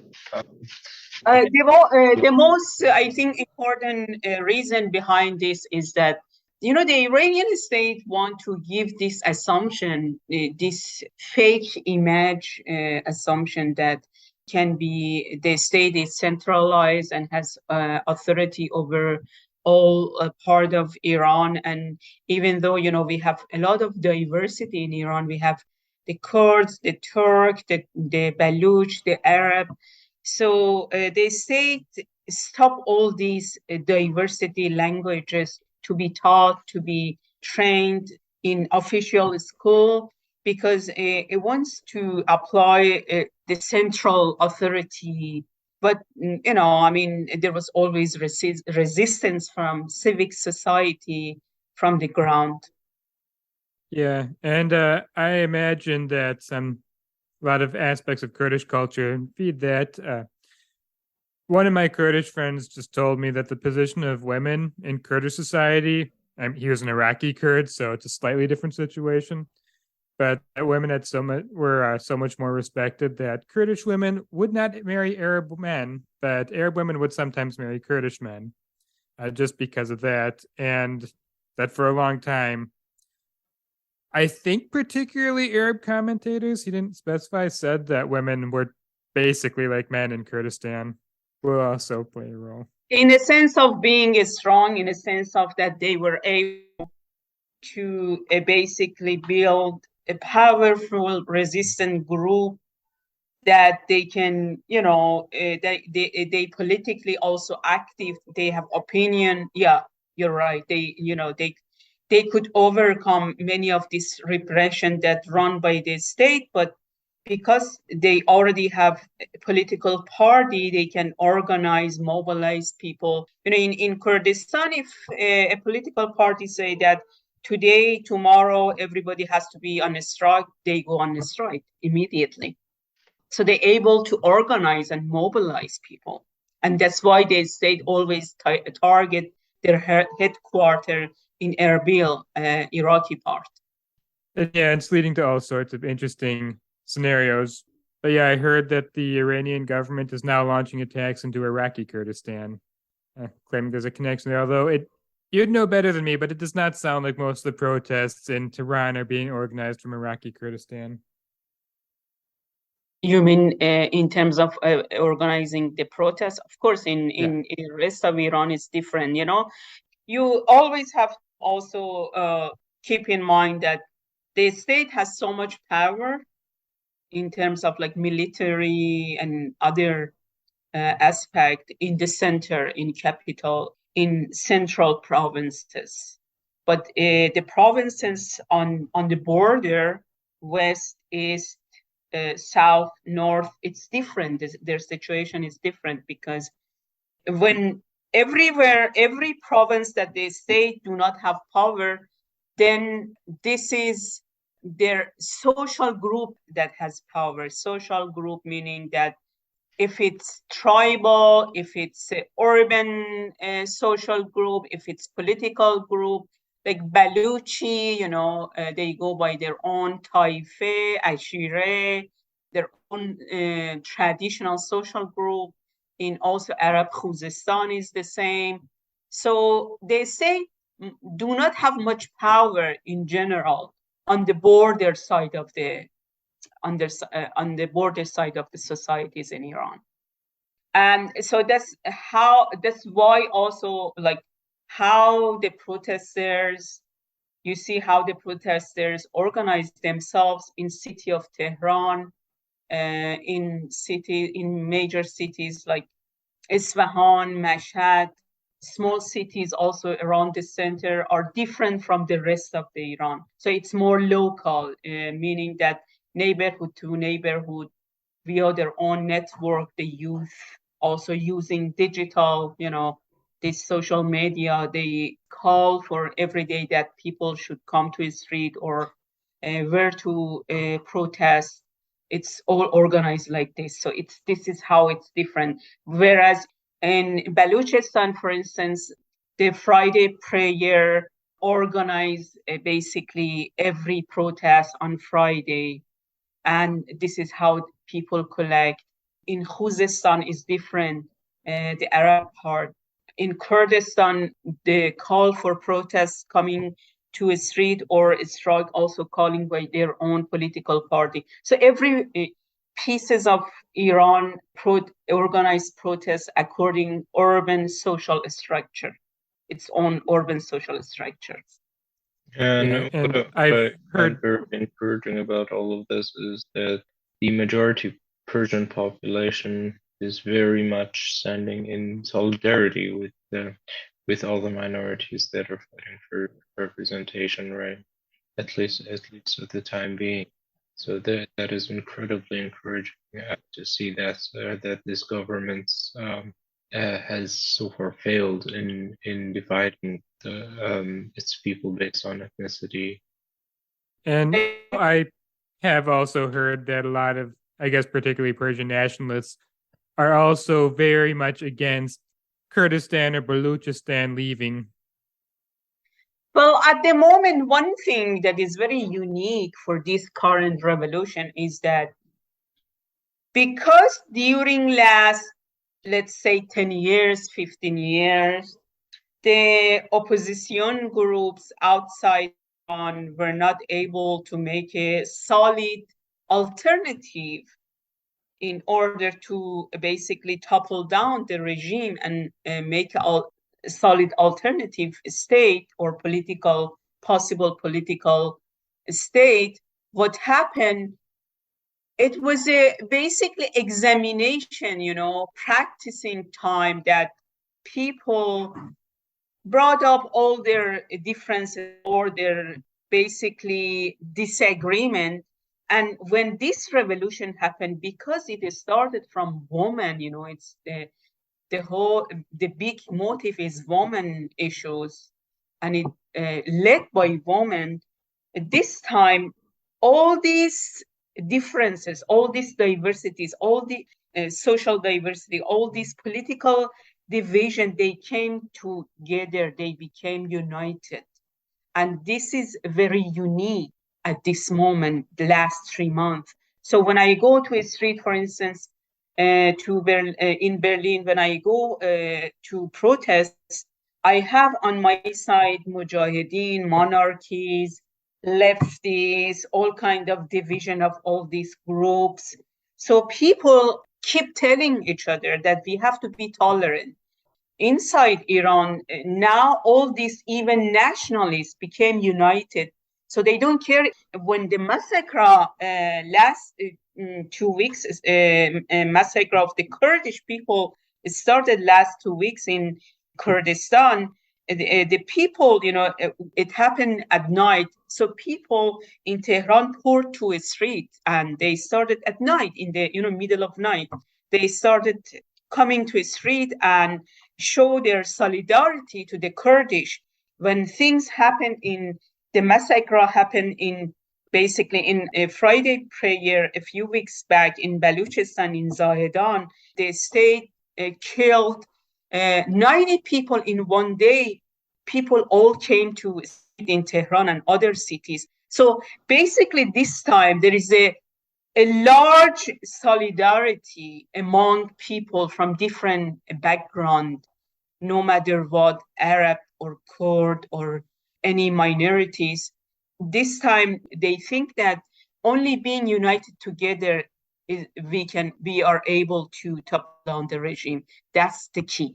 The most, I think, important reason behind this is that the Iranian state want to give this assumption, this fake image assumption that the state is centralized and has authority over all part of Iran. And even though, we have a lot of diversity in Iran, we have the Kurds, the Turk, the Baluch, the Arab. So the state stop all these diversity languages to be taught, to be trained in official school, because it wants to apply the central authority. But, there was always resistance from civic society, from the ground. Yeah, and I imagine that a lot of aspects of Kurdish culture feed that. One of my Kurdish friends just told me that the position of women in Kurdish society, he was an Iraqi Kurd, so it's a slightly different situation, but that women were so much more respected that Kurdish women would not marry Arab men, but Arab women would sometimes marry Kurdish men, just because of that. And that for a long time, I think particularly Arab commentators, he didn't specify, said that women were basically like men in Kurdistan, will also play a role. In the sense of being strong, in the sense of that they were able to basically build a powerful resistant group that they can, they politically also active, they have opinion. Yeah, you're right. They could overcome many of this repression that run by the state, but because they already have a political party, they can organize, mobilize people. In Kurdistan, if a political party say that today, tomorrow, everybody has to be on a strike, they go on a strike immediately. So they're able to organize and mobilize people. And that's why the state always target their headquarters in Erbil, Iraqi part. Yeah, it's leading to all sorts of interesting scenarios. But yeah, I heard that the Iranian government is now launching attacks into Iraqi Kurdistan, claiming there's a connection there. Although you'd know better than me, but it does not sound like most of the protests in Tehran are being organized from Iraqi Kurdistan. You mean in terms of organizing the protests? Of course, in the rest of Iran, it's different. You always have to also keep in mind that the state has so much power in terms of like military and other aspect in the center, in capital, in central provinces. But the provinces on the border, west, east, south, north, it's different. Their situation is different because when every province that the state do not have power, then this is their social group that has power. Social group meaning that if it's tribal, if it's urban social group, if it's political group, like Baluchi, they go by their own taife, ashire, their own traditional social group. In also Arab Khuzestan is the same. So they say do not have much power in general on the border side of the on the border side of the societies in Iran. And so that's why also like how the protesters, you see how the protesters organize themselves in city of Tehran, in major cities like Isfahan, Mashhad, small cities also around the center are different from the rest of the Iran. So it's more local, meaning that neighborhood to neighborhood via their own network, the youth also using digital, this social media, they call for every day that people should come to the street or where to protest. It's all organized like this. So this is how it's different. Whereas in Balochistan, for instance, the Friday prayer organize basically every protest on Friday. And this is how people collect. In Khuzestan is different, the Arab part. In Kurdistan, the call for protests coming to a street or a strike also calling by their own political party. So every pieces of Iran organized protests according urban social structure, its own urban social structure. And what I find very encouraging about all of this is that the majority Persian population is very much standing in solidarity with all the minorities that are fighting for representation, right? At least for the time being. So that is incredibly encouraging to see that that this government has so far failed in dividing its people based on ethnicity. And I have also heard that a lot of, I guess, particularly Persian nationalists are also very much against Kurdistan or Baluchistan leaving. Well, at the moment, one thing that is very unique for this current revolution is that because during last, let's say 10 years, 15 years, the opposition groups outside Iran were not able to make a solid alternative in order to basically topple down the regime and make a solid alternative state or possible political state. What happened, it was a basically examination, practicing time that people brought up all their differences or their basically disagreement. And when this revolution happened, because it started from women, it's the big motive is woman issues, and it led by women. This time, all these differences, all these diversities, all the social diversity, all these political division, they came together, they became united. And this is very unique at this moment, the last 3 months. So when I go to a street, for instance, in Berlin, when I go to protest, I have on my side mujahideen, monarchies, lefties, all kind of division of all these groups. So people keep telling each other that we have to be tolerant. Inside Iran, now all these even nationalists became united. So they don't care when the massacre last 2 weeks, massacre of the Kurdish people started last 2 weeks in Kurdistan. The people, it happened at night. So people in Tehran poured to a street, and they started at night in the middle of night. They started coming to a street and show their solidarity to the Kurdish. When things happened in the massacre happened in basically in a Friday prayer a few weeks back in Baluchistan in Zahedan, the state killed 90 people in one day. People all came to in Tehran and other cities. So basically this time there is a large solidarity among people from different background, no matter what, Arab or Kurd or any minorities. This time they think that only being united together we are able to topple down the regime. That's the key.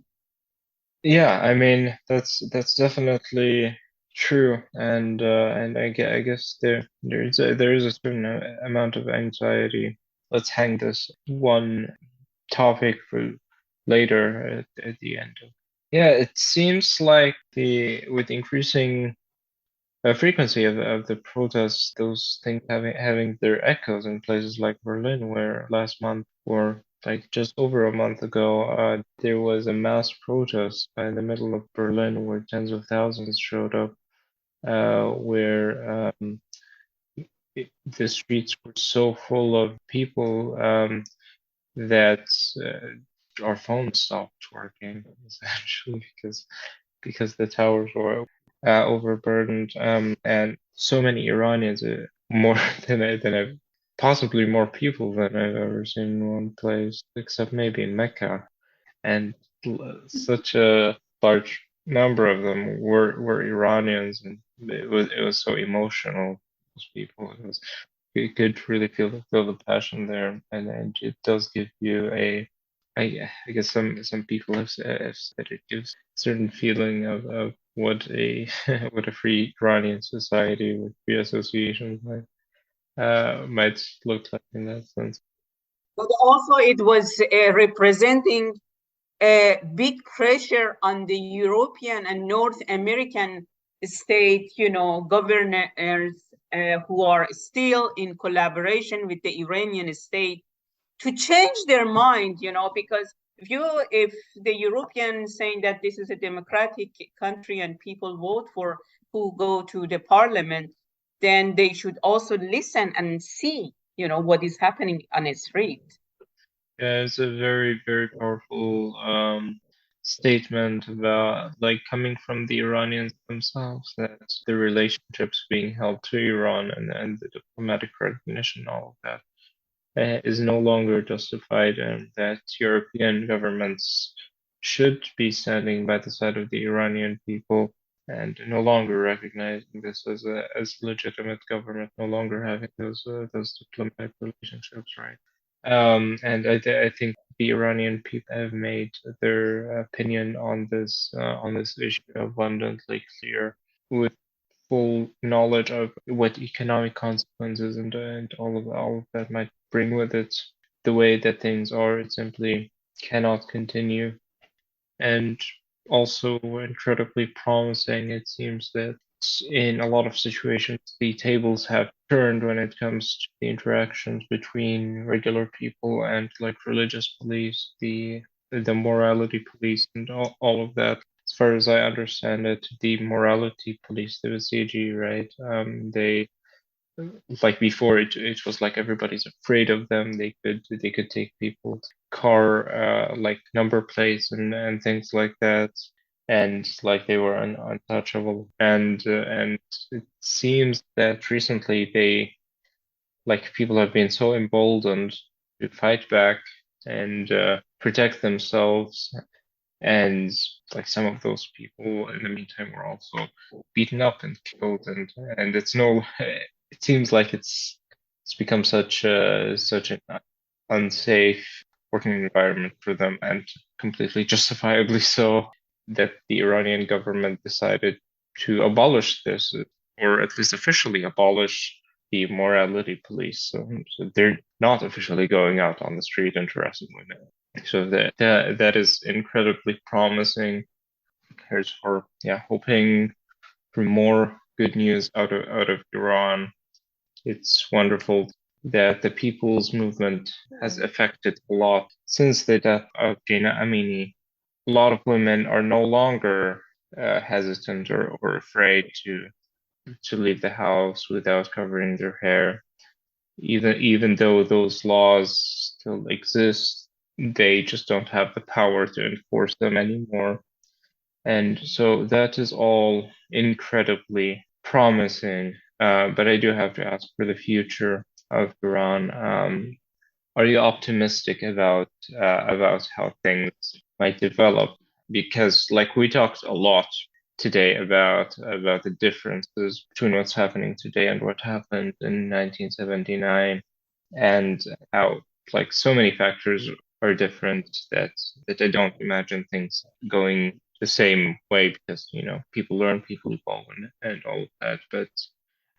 Yeah, I mean that's definitely true, and I guess there is a certain amount of anxiety. Let's hang this one topic for later at the end. Yeah, it seems like with increasing frequency of the protests, those things having their echoes in places like Berlin, where last month or like just over a month ago, there was a mass protest in the middle of Berlin where tens of thousands showed up, where the streets were so full of people that our phones stopped working essentially because the towers were overburdened, and so many Iranians, more than possibly more people than I've ever seen in one place, except maybe in Mecca, and such a large number of them were Iranians, and it was so emotional. Those people, you could really feel the passion there, and it does give you I guess some people have said it gives a certain feeling of what a what a free Iranian society with free associations might look like in that sense. But also it was representing a big pressure on the European and North American state, governors who are still in collaboration with the Iranian state to change their mind, because if the Europeans saying that this is a democratic country and people vote for who go to the parliament, then they should also listen and see, what is happening on the street. Yeah, it's a very, very powerful statement about like coming from the Iranians themselves, that the relationships being held to Iran and the diplomatic recognition, all of that is no longer justified, and that European governments should be standing by the side of the Iranian people and no longer recognizing this as legitimate government, no longer having those diplomatic relationships, right? And I think the Iranian people have made their opinion on this issue abundantly clear, with full knowledge of what economic consequences and all of that might bring with it. The way that things are, it simply cannot continue. And also incredibly promising, it seems that in a lot of situations, the tables have turned when it comes to the interactions between regular people and like religious police, the morality police, and all of that. As far as I understand it, the morality police, the Basiji, right? They like before it was like everybody's afraid of them. They could take people's car like number plates and things like that, and like they were untouchable. And it seems that recently they like people have been so emboldened to fight back and protect themselves. And like some of those people in the meantime were also beaten up and killed, and it's no it seems like it's become such an unsafe working environment for them, and completely justifiably so, that the Iranian government decided to abolish this, or at least officially abolish the morality police. So they're not officially going out on the street and harassing women. So that is incredibly promising. Here's for hoping for more good news out of Iran. It's wonderful that the people's movement has affected a lot since the death of Jina Amini. A lot of women are no longer hesitant or afraid to leave the house without covering their hair. Even though those laws still exist, they just don't have the power to enforce them anymore. And so that is all incredibly promising. But I do have to ask for the future of Iran. Are you optimistic about how things might develop? Because like we talked a lot today about the differences between what's happening today and what happened in 1979, and how like so many factors are different that I don't imagine things going the same way, because people learn, people evolve, and all of that. But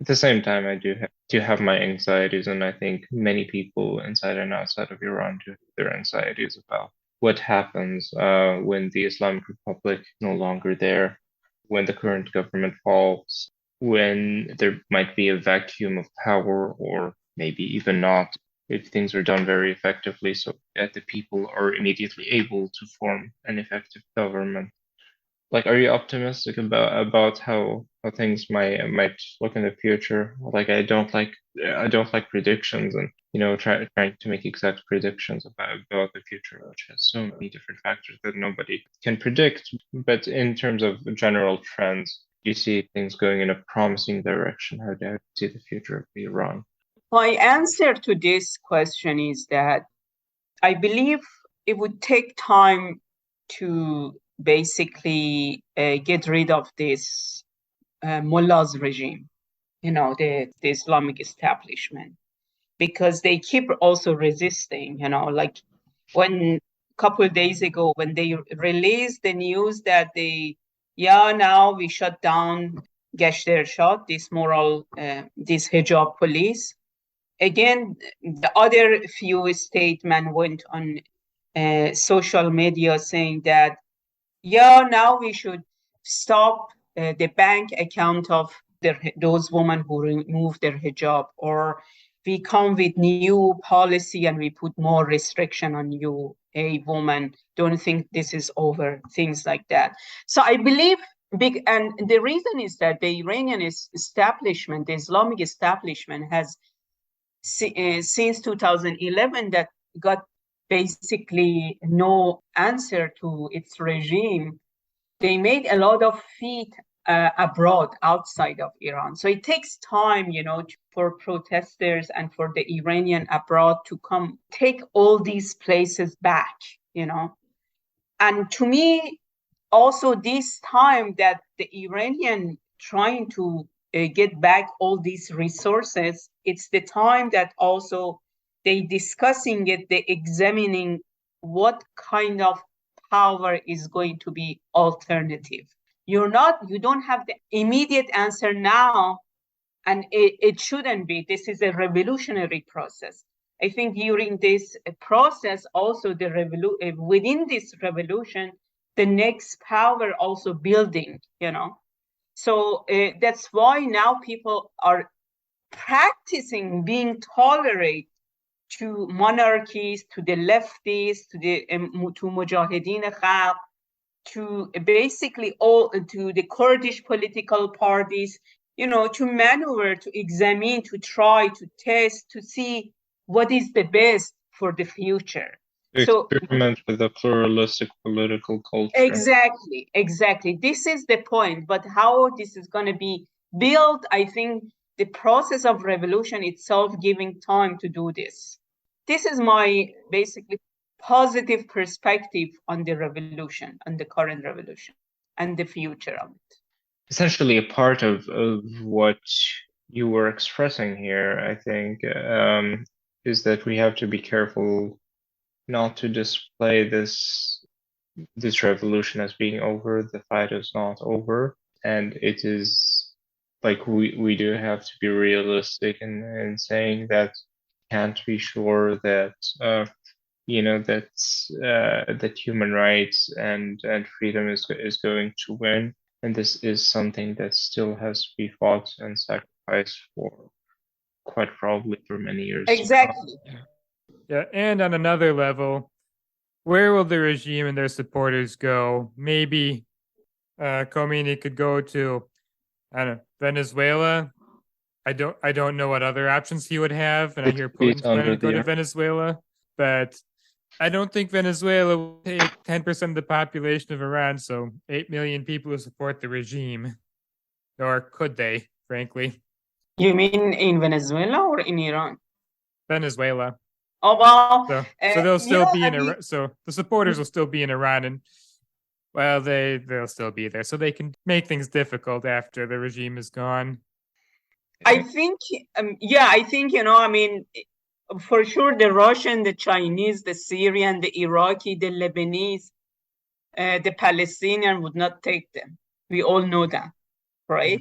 at the same time, I do have my anxieties, and I think many people inside and outside of Iran do have their anxieties about what happens when the Islamic Republic is no longer there, when the current government falls, when there might be a vacuum of power, or maybe even not, if things are done very effectively, so that the people are immediately able to form an effective government. Like, are you optimistic about how things might look in the future? Like, I don't like predictions, and trying to make exact predictions about the future, which has so many different factors that nobody can predict. But in terms of general trends, you see things going in a promising direction. How do you see the future of Iran? My answer to this question is that I believe it would take time to basically get rid of this mullahs regime, the Islamic establishment, because they keep also resisting, like when a couple of days ago, when they released the news that now we shut down Gasht Irshad, this hijab police. Again, the other few statements went on social media saying that, now we should stop the bank account of those women who remove their hijab, or we come with new policy and we put more restriction on you, a woman. Don't think this is over, things like that. So I believe and the reason is that the Iranian establishment, the Islamic establishment, has since 2011 that got basically no answer to its regime. They made a lot of feet abroad, outside of Iran. So it takes time, for protesters and for the Iranian abroad to come take all these places back, And to me, also this time that the Iranian trying to get back all these resources, it's the time that also they discussing it, they examining what kind of power is going to be alternative. You don't have the immediate answer now, and it shouldn't be. This is a revolutionary process. I think during this process, also within this revolution, the next power also building, So that's why now people are practicing being tolerant to monarchies, to the leftists, to Mujahideen Khalq, to basically to the Kurdish political parties, to maneuver, to examine, to try, to test, to see what is the best for the future. Experiment with a pluralistic political culture. Exactly. This is the point. But how this is going to be built, I think the process of revolution itself giving time to do this. This is my basically positive perspective on the revolution, on the current revolution, and the future of it. Essentially, a part of what you were expressing here, I think, is that we have to be careful not to display this revolution as being over. The fight is not over, and it is like we do have to be realistic in saying that can't be sure that that human rights and freedom is going to win, and this is something that still has to be fought and sacrificed for quite probably for many years. Exactly. Yeah, and on another level, where will the regime and their supporters go? Maybe Khomeini could go to, I don't know, Venezuela. I don't know what other options he would have, and I hear Putin's planning to go to Venezuela, but I don't think Venezuela will take 10% of the population of Iran, so 8 million people who support the regime. Or could they, frankly? You mean in Venezuela or in Iran? Venezuela. Oh, well. So they'll still be in Iran. So the supporters will still be in Iran, and well, they'll still be there. So they can make things difficult after the regime is gone. I think, I think, I mean, for sure, the Russian, the Chinese, the Syrian, the Iraqi, the Lebanese, the Palestinian would not take them. We all know that, right?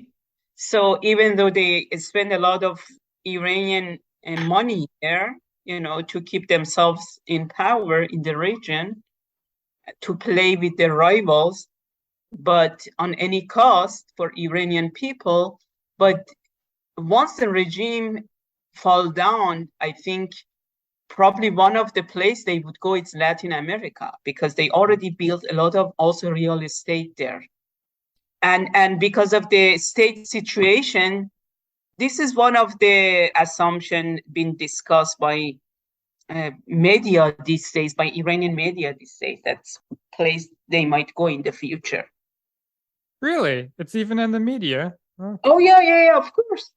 So even though they spend a lot of Iranian money there, to keep themselves in power in the region, to play with their rivals, but on any cost for Iranian people. But once the regime fall down, I think probably one of the place they would go is Latin America, because they already built a lot of also real estate there. And because of the state situation, this is one of the assumptions being discussed by media these days, by Iranian media these days, that's a place they might go in the future. Really? It's even in the media? Oh, yeah, of course.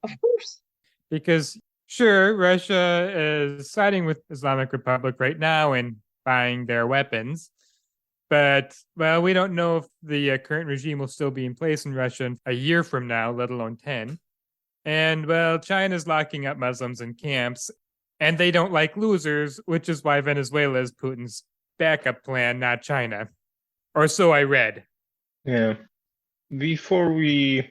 Because sure, Russia is siding with Islamic Republic right now and buying their weapons. But, well, we don't know if the current regime will still be in place in Russia a year from now, let alone 10. And, well, China's locking up Muslims in camps, and they don't like losers, which is why Venezuela is Putin's backup plan, not China. Or so I read. Yeah. Before we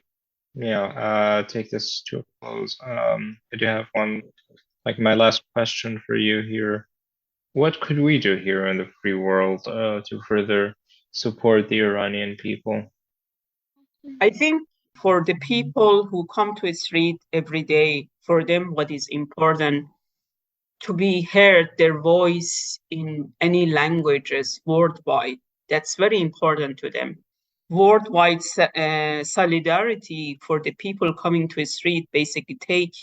take this to a close, I do have one, like my last question for you here. What could we do here in the free world to further support the Iranian people? I think for the people who come to the street every day, for them what is important to be heard, their voice in any languages worldwide. That's very important to them. Worldwide solidarity for the people coming to the street, basically take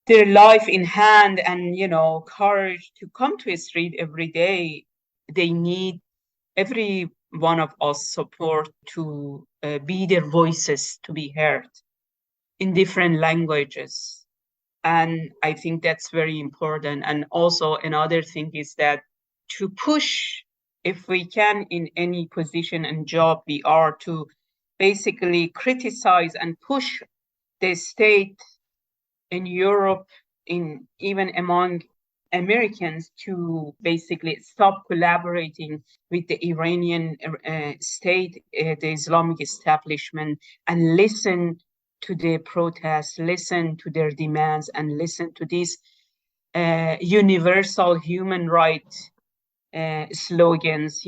their life in hand and, courage to come to the street every day. They need every one of us support to be their voices to be heard in different languages. And I think that's very important. And also another thing is that to push, if we can, in any position and job we are, to basically criticize and push the state in Europe, even among Americans, to basically stop collaborating with the Iranian state, the Islamic establishment, and listen to the protests, listen to their demands, and listen to these universal human rights slogans,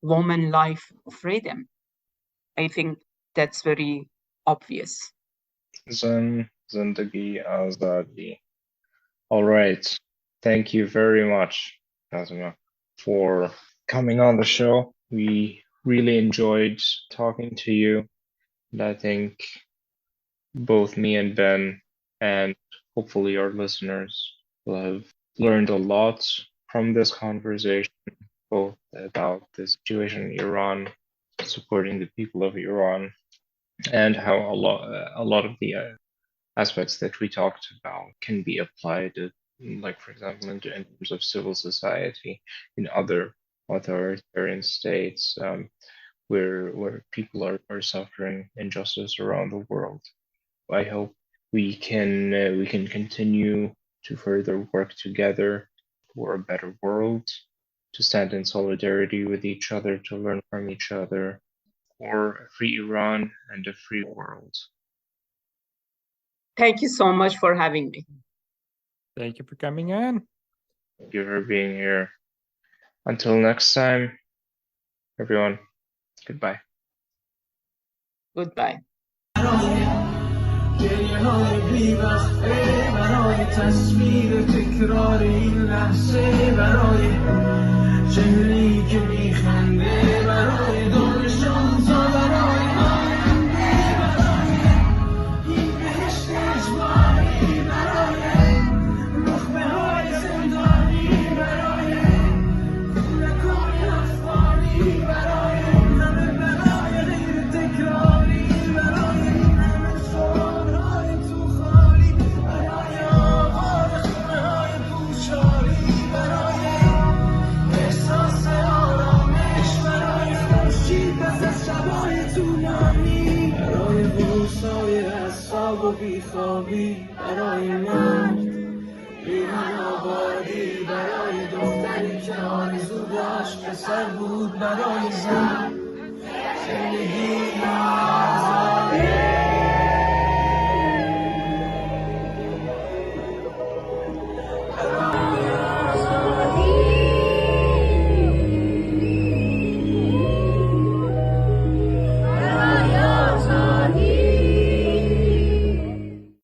woman, life, freedom. I think that's very obvious. Zindagi Azadi. All right. Thank you very much, Kazima, for coming on the show. We really enjoyed talking to you. And I think both me and Ben, and hopefully our listeners, will have learned a lot from this conversation, both about the situation in Iran, supporting the people of Iran, and how a lot of the aspects that we talked about can be applied, like for example, in terms of civil society in other authoritarian states, where people are suffering injustice around the world. I hope we can continue to further work together for a better world, to stand in solidarity with each other, to learn from each other, for a free Iran and a free world. Thank you so much for having me. Thank you for coming on. Thank you for being here. Until next time, everyone, goodbye. Goodbye. گریه های بی‌وقفه برای تصویر تکرار این لحظه، برای چهره‌ای که میخنده، برای دانشان تا برای آینده، برای این بهشت اجباری، برای نخبه های زندانی، برای کودکان افغانی، برای همه برای غیر تکراری، برای همه سوالهای تو خالی، برای آواز خونه های پوشالی، برای احساس آرامش، برای خورشید پس از شبای طولانی، برای بوسای اعصاب و بیخوابی، برای مرد ریحان آبادی، برای دختری که آرزو داشت پسر بود، برای زن